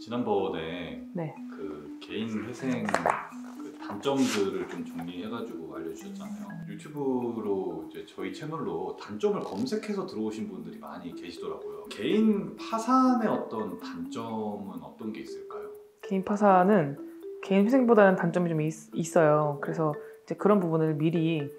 지난번에 네. 그 개인 회생 그 단점들을 좀 정리해가지고 알려주셨잖아요. 유튜브로 이제 저희 채널로 단점을 검색해서 들어오신 분들이 많이 계시더라고요. 개인 파산의 어떤 단점은 어떤 게 있을까요? 개인 파산은 개인 회생보다는 단점이 좀 있어요. 그래서 이제 그런 부분을 미리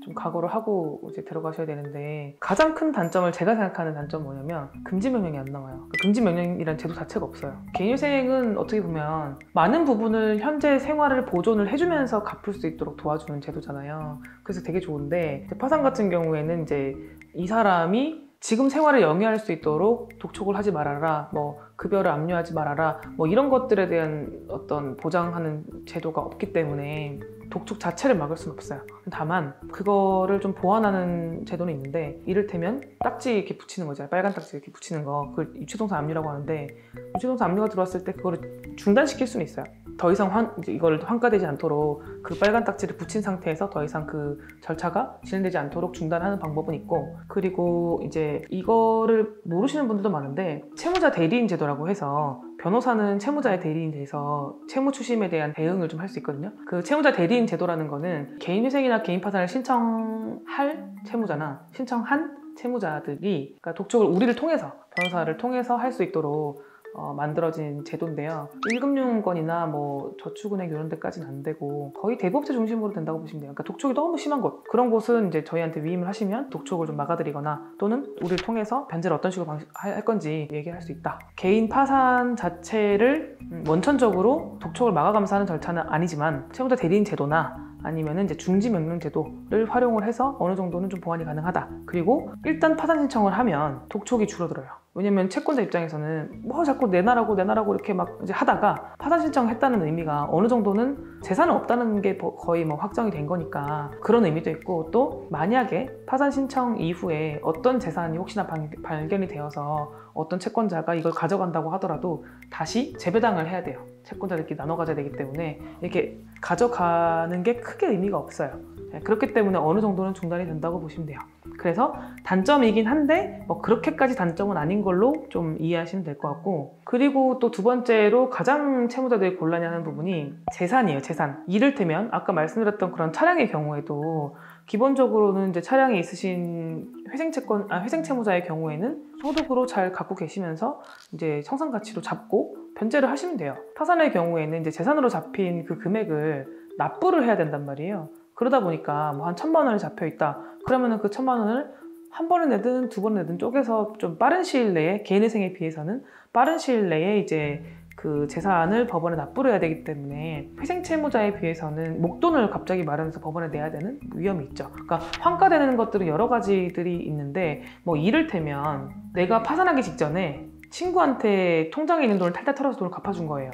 좀 각오를 하고 이제 들어가셔야 되는데, 가장 큰 단점을 제가 생각하는 단점은 뭐냐면 금지 명령이 안 나와요. 금지 명령이라는 제도 자체가 없어요. 개인 회생은 어떻게 보면 많은 부분을 현재 생활을 보존을 해주면서 갚을 수 있도록 도와주는 제도잖아요. 그래서 되게 좋은데, 파산 같은 경우에는 이제 이 사람이 지금 생활을 영위할 수 있도록 독촉을 하지 말아라, 뭐 급여를 압류하지 말아라, 뭐 이런 것들에 대한 어떤 보장하는 제도가 없기 때문에 독촉 자체를 막을 수는 없어요. 다만 그거를 좀 보완하는 제도는 있는데, 이를테면 딱지 이렇게 붙이는 거죠. 빨간 딱지 이렇게 붙이는 거, 그걸 유치동산 압류라고 하는데, 유치동산 압류가 들어왔을 때 그거를 중단시킬 수는 있어요. 더 이상 이걸 환가되지 않도록 그 빨간 딱지를 붙인 상태에서 더 이상 그 절차가 진행되지 않도록 중단하는 방법은 있고, 그리고 이제 이거를 모르시는 분들도 많은데, 채무자 대리인 제도라고 해서 변호사는 채무자의 대리인이 돼서 채무 추심에 대한 대응을 좀 할 수 있거든요. 그 채무자 대리인 제도라는 거는 개인 회생이나 개인 파산을 신청할 채무자나 신청한 채무자들이, 그러니까 독촉을 우리를 통해서, 변호사를 통해서 할 수 있도록 만들어진 제도인데요. 1금융권이나 뭐 저축은행 이런 데까지는 안 되고 거의 대부업체 중심으로 된다고 보시면 돼요. 그러니까 독촉이 너무 심한 곳, 그런 곳은 이제 저희한테 위임을 하시면 독촉을 좀 막아드리거나, 또는 우리를 통해서 변제를 어떤 식으로 할 건지 얘기할 수 있다. 개인 파산 자체를 원천적으로 독촉을 막아가면서 하는 절차는 아니지만, 채무자 대리인 제도나 아니면은 이제 중지 명령 제도를 활용을 해서 어느 정도는 좀 보완이 가능하다. 그리고 일단 파산 신청을 하면 독촉이 줄어들어요. 왜냐면 채권자 입장에서는 뭐 자꾸 내놔라고 이렇게 막 이제 하다가 파산 신청했다는 의미가 어느 정도는 재산은 없다는 게 거의 뭐 확정이 된 거니까, 그런 의미도 있고, 또 만약에 파산 신청 이후에 어떤 재산이 혹시나 발견이 되어서 어떤 채권자가 이걸 가져간다고 하더라도 다시 재배당을 해야 돼요. 채권자들끼리 나눠 가져야 되기 때문에 이렇게 가져가는 게 크게 의미가 없어요. 그렇기 때문에 어느 정도는 중단이 된다고 보시면 돼요. 그래서 단점이긴 한데 뭐 그렇게까지 단점은 아닌 걸로 좀 이해하시면 될 것 같고, 그리고 또 두 번째로 가장 채무자들이 곤란해하는 부분이 재산이에요. 재산. 이를테면 아까 말씀드렸던 그런 차량의 경우에도 기본적으로는 이제 차량이 있으신 회생 채무자의 경우에는 소득으로 잘 갖고 계시면서 이제 청산 가치로 잡고 변제를 하시면 돼요. 파산의 경우에는 이제 재산으로 잡힌 그 금액을 납부를 해야 된단 말이에요. 그러다 보니까 뭐 한 1,000만 원이 잡혀 있다. 그러면은 그 1,000만 원을 한 번에 내든 두 번에 내든 쪼개서 좀 빠른 시일 내에, 개인 회생에 비해서는 빠른 시일 내에 이제 그 재산을 법원에 납부를 해야 되기 때문에 회생 채무자에 비해서는 목돈을 갑자기 마련해서 법원에 내야 되는 위험이 있죠. 그러니까 환가되는 것들은 여러 가지들이 있는데, 뭐 이를테면 내가 파산하기 직전에 친구한테 통장에 있는 돈을 탈탈 털어서 돈을 갚아준 거예요.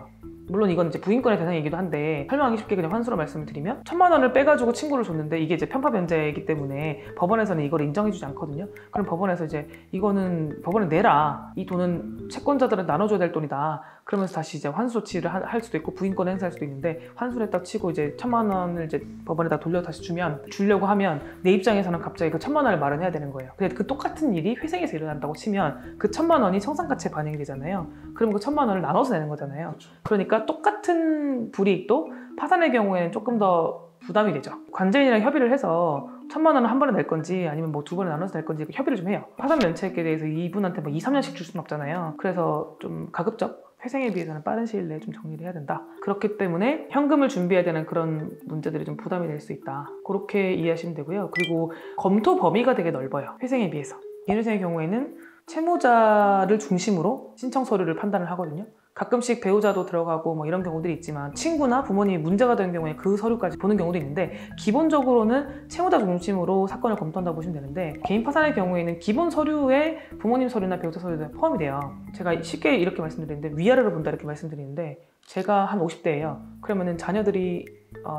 물론 이건 이제 부인권의 대상이기도 한데, 설명하기 쉽게 그냥 환수로 말씀을 드리면 1,000만 원을 빼가지고 친구를 줬는데 이게 이제 편파 변제이기 때문에 법원에서는 이걸 인정해주지 않거든요. 그럼 법원에서 이제 이거는 법원에 내라, 이 돈은 채권자들은 나눠줘야 될 돈이다, 그러면서 다시 이제 환수 조치를 할 수도 있고 부인권을 행사할 수도 있는데, 환수를 딱 치고 이제 1,000만 원을 이제 법원에다 돌려 다시 주려고 하면 내 입장에서는 갑자기 그 1,000만 원을 마련해야 되는 거예요. 근데 그 똑같은 일이 회생에서 일어난다고 치면 그 1,000만 원이 청산가치에 반영이 되잖아요. 그러면 그 1,000만 원을 나눠서 내는 거잖아요. 그렇죠. 그러니까 똑같은 불이익도 파산의 경우에는 조금 더 부담이 되죠. 관제인이랑 협의를 해서 1,000만 원을 한 번에 낼 건지 아니면 뭐 두 번에 나눠서 낼 건지 협의를 좀 해요. 파산 면책에 대해서 이분한테 뭐 2, 3년씩 줄 수는 없잖아요. 그래서 좀 가급적 회생에 비해서는 빠른 시일 내에 좀 정리를 해야 된다. 그렇기 때문에 현금을 준비해야 되는 그런 문제들이 좀 부담이 될 수 있다. 그렇게 이해하시면 되고요. 그리고 검토 범위가 되게 넓어요. 회생에 비해서. 개인회생의 경우에는 채무자를 중심으로 신청 서류를 판단을 하거든요. 가끔씩 배우자도 들어가고 뭐 이런 경우들이 있지만, 친구나 부모님이 문제가 되는 경우에 그 서류까지 보는 경우도 있는데, 기본적으로는 채무자 중심으로 사건을 검토한다고 보시면 되는데, 개인 파산의 경우에는 기본 서류에 부모님 서류나 배우자 서류가 포함이 돼요. 제가 쉽게 이렇게 말씀드리는데, 위아래로 본다 이렇게 말씀드리는데, 제가 한 50대예요. 그러면은 자녀들이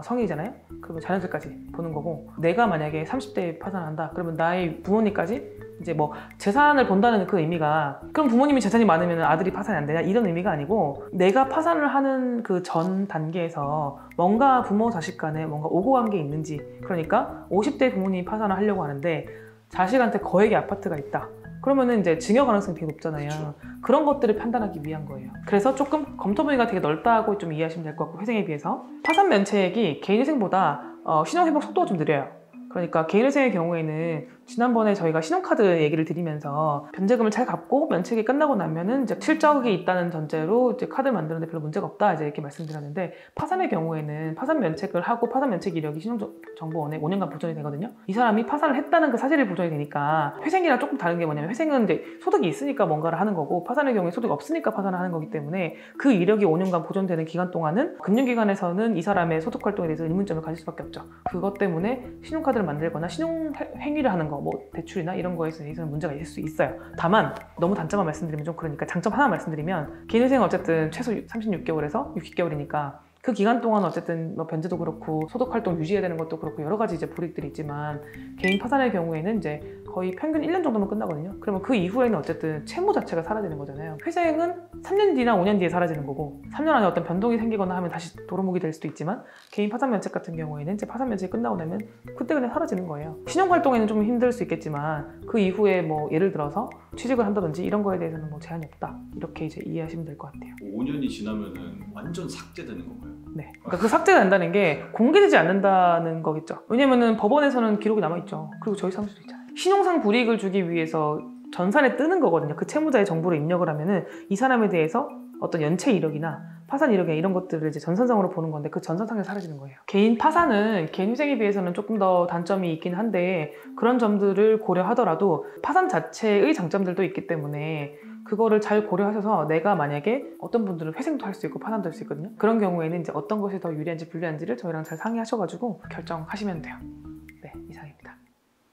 성인이잖아요. 그러면 자녀들까지 보는 거고, 내가 만약에 30대에 파산한다 그러면 나의 부모님까지 이제 뭐 재산을 본다는 그 의미가, 그럼 부모님이 재산이 많으면 아들이 파산이 안 되냐 이런 의미가 아니고, 내가 파산을 하는 그 전 단계에서 뭔가 부모 자식 간에 뭔가 오고 간 게 있는지, 그러니까 50대 부모님이 파산을 하려고 하는데 자식한테 거액의 아파트가 있다. 그러면은 이제 증여 가능성이 되게 높잖아요. 그쵸. 그런 것들을 판단하기 위한 거예요. 그래서 조금 검토 범위가 되게 넓다고 좀 이해하시면 될 것 같고, 회생에 비해서 파산 면책이 개인회생보다 신용 회복 속도가 좀 느려요. 그러니까 개인회생의 경우에는 지난번에 저희가 신용카드 얘기를 드리면서 변제금을 잘 갚고 면책이 끝나고 나면은 이제 실적이 있다는 전제로 이제 카드를 만드는데 별로 문제가 없다 이제 이렇게 말씀드렸는데, 파산의 경우에는 파산 면책을 하고 파산 면책 이력이 신용정보원에 5년간 보존이 되거든요. 이 사람이 파산을 했다는 그 사실이 보존이 되니까, 회생이랑 조금 다른 게 뭐냐면, 회생은 이제 소득이 있으니까 뭔가를 하는 거고, 파산의 경우에 소득이 없으니까 파산을 하는 거기 때문에 그 이력이 5년간 보존되는 기간 동안은 금융기관에서는 이 사람의 소득 활동에 대해서 의문점을 가질 수밖에 없죠. 그것 때문에 신용카드를 만들거나 신용 행위를 하는 거, 뭐 대출이나 이런 거에 대해서는 문제가 있을 수 있어요. 다만 너무 단점만 말씀드리면 좀 그러니까 장점 하나 말씀드리면, 개인회생은 어쨌든 최소 36개월에서 60개월이니까 그 기간 동안 어쨌든 뭐 변제도 그렇고 소득 활동 유지해야 되는 것도 그렇고 여러 가지 이제 불이익들이 있지만, 개인 파산의 경우에는 이제 거의 평균 1년 정도면 끝나거든요. 그러면 그 이후에는 어쨌든 채무 자체가 사라지는 거잖아요. 회생은 3년 뒤나 5년 뒤에 사라지는 거고, 3년 안에 어떤 변동이 생기거나 하면 다시 도루묵이 될 수도 있지만, 개인 파산 면책 같은 경우에는 이제 파산 면책이 끝나고 나면 그때 그냥 사라지는 거예요. 신용 활동에는 좀 힘들 수 있겠지만, 그 이후에 뭐 예를 들어서 취직을 한다든지 이런 거에 대해서는 뭐 제한이 없다, 이렇게 이제 이해하시면 될 것 같아요. 5년이 지나면은 완전 삭제되는 건가요? 네. 그러니까 그 삭제가 된다는 게 공개되지 않는다는 거겠죠. 왜냐면은 법원에서는 기록이 남아있죠. 그리고 저희 사무실도 있잖아요. 신용상 불이익을 주기 위해서 전산에 뜨는 거거든요. 그 채무자의 정보를 입력을 하면은 이 사람에 대해서 어떤 연체 이력이나 파산 이력이나 이런 것들을 이제 전산상으로 보는 건데, 그 전산상에 사라지는 거예요. 개인 파산은 개인 회생에 비해서는 조금 더 단점이 있긴 한데, 그런 점들을 고려하더라도 파산 자체의 장점들도 있기 때문에 그거를 잘 고려하셔서, 내가 만약에 어떤 분들은 회생도 할 수 있고 파산도 할 수 있거든요. 그런 경우에는 이제 어떤 것이 더 유리한지 불리한지를 저희랑 잘 상의하셔가지고 결정하시면 돼요.